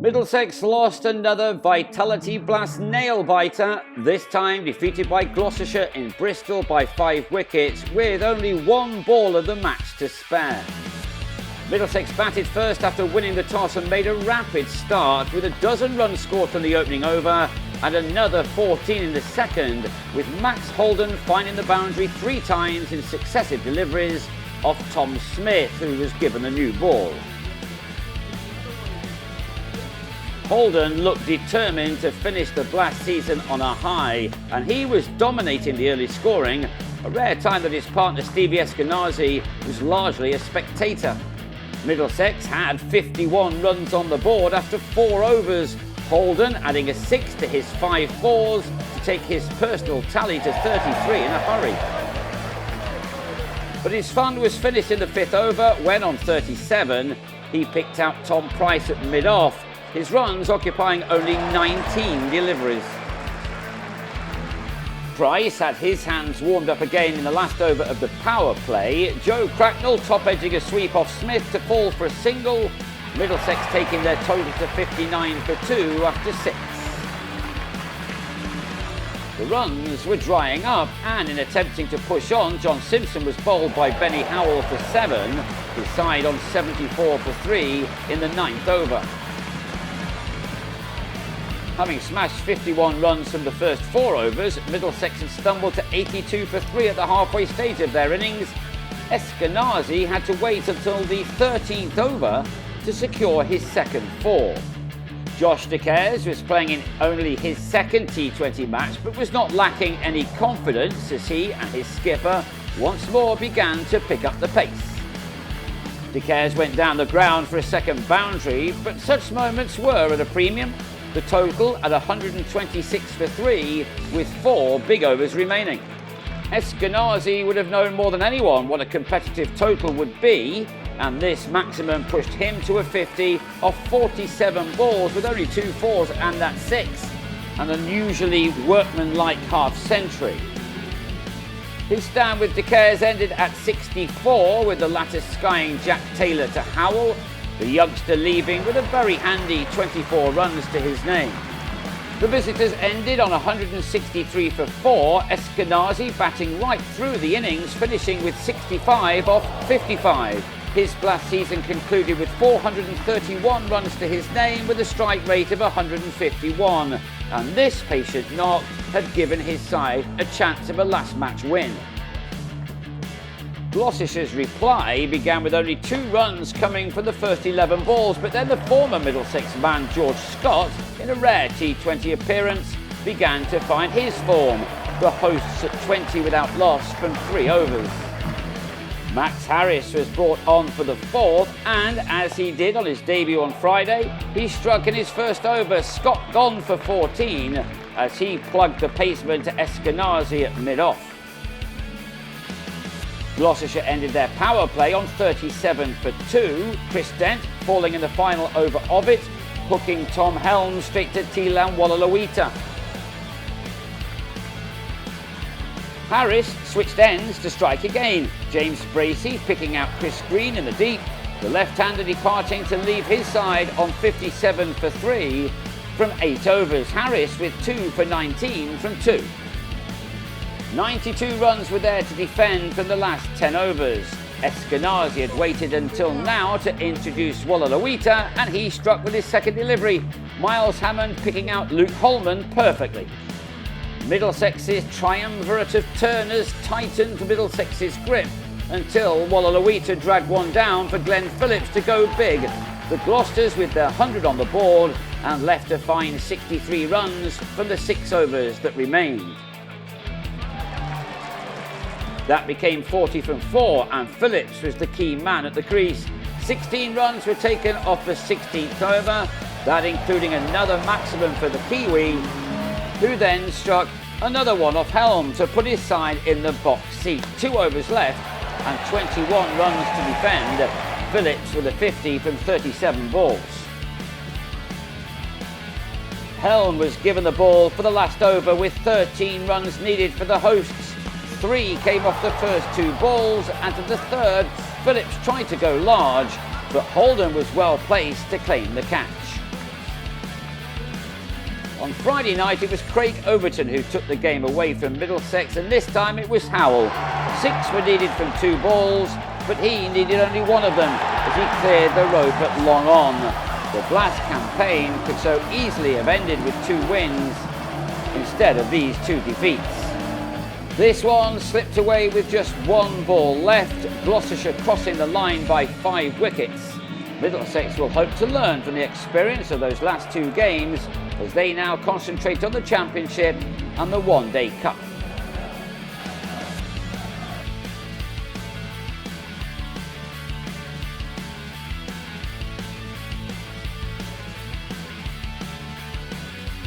Middlesex lost another Vitality Blast nail-biter, this time defeated by Gloucestershire in Bristol by 5 wickets with only 1 ball of the match to spare. Middlesex batted first after winning the toss and made a rapid start with a dozen runs scored from the opening over and another 14 in the second, with Max Holden finding the boundary 3 times in successive deliveries off Tom Smith, who was given a new ball. Holden looked determined to finish the Blast season on a high, and he was dominating the early scoring, a rare time that his partner Stevie Eskenazi was largely a spectator. Middlesex had 51 runs on the board after 4 overs, Holden adding a 6 to his 5 fours to take his personal tally to 33 in a hurry. But his fun was finished in the 5th over when, on 37, he picked out Tom Price at mid-off, his runs occupying only 19 deliveries. Price had his hands warmed up again in the last over of the power play, Joe Cracknell top-edging a sweep off Smith to fall for a single, Middlesex taking their total to 59 for 2 after 6. The runs were drying up, and in attempting to push on, John Simpson was bowled by Benny Howell for 7, his side on 74 for 3 in the 9th over. Having smashed 51 runs from the first 4 overs, Middlesex had stumbled to 82 for 3 at the halfway stage of their innings. Eskenazi had to wait until the 13th over to secure his second 4. Josh De Caires was playing in only his second T20 match, but was not lacking any confidence as he and his skipper once more began to pick up the pace. De Caires went down the ground for a second boundary, but such moments were at a premium. The total at 126 for 3 with 4 big overs remaining. Eskenazi would have known more than anyone what a competitive total would be, and this maximum pushed him to a 50 off 47 balls with only 2 fours and that 6, an unusually workmanlike half-century. His stand with De Caires ended at 64, with the latter skying Jack Taylor to Howell, the youngster leaving with a very handy 24 runs to his name. The visitors ended on 163 for 4, Eskenazi batting right through the innings, finishing with 65 off 55. His Blast season concluded with 431 runs to his name with a strike rate of 151, and this patient knock had given his side a chance of a last match win. Gloucestershire's reply began with only 2 runs coming from the first 11 balls, but then the former Middlesex man George Scott, in a rare T20 appearance, began to find his form, the hosts at 20 without loss from 3 overs. Max Harris was brought on for the 4th, and as he did on his debut on Friday, he struck in his first over, Scott gone for 14, as he plugged the paceman to Eskenazi at mid-off. Gloucestershire ended their power play on 37 for 2, Chris Dent falling in the final over of it, hooking Tom Helm straight to Tilan Wallaluita. Harris switched ends to strike again, James Bracey picking out Chris Green in the deep, the left-hander departing to leave his side on 57 for 3 from 8 overs, Harris with 2 for 19 from 2. 92 runs were there to defend from the last 10 overs. Eskenazi had waited until now to introduce Wallaluita, and he struck with his second delivery, Miles Hammond picking out Luke Holman perfectly. Middlesex's triumvirate of turners tightened Middlesex's grip until Wallaluita dragged one down for Glenn Phillips to go big. The Gloucesters with their 100 on the board and left a fine 63 runs from the 6 overs that remained. That became 40 from 4, and Phillips was the key man at the crease. 16 runs were taken off the 16th over, that including another maximum for the Kiwi, who then struck another one off Helm to put his side in the box seat. 2 overs left and 21 runs to defend. Phillips with a 50 from 37 balls. Helm was given the ball for the last over with 13 runs needed for the hosts. 3 came off the first 2 balls, and to the third, Phillips tried to go large, but Holden was well placed to claim the catch. On Friday night, it was Craig Overton who took the game away from Middlesex, and this time it was Howell. 6 were needed from 2 balls, but he needed only 1 of them as he cleared the rope at long on. The Blast campaign could so easily have ended with 2 wins instead of these 2 defeats. This one slipped away with just 1 ball left, Gloucestershire crossing the line by 5 wickets. Middlesex will hope to learn from the experience of those last 2 games as they now concentrate on the Championship and the One Day Cup.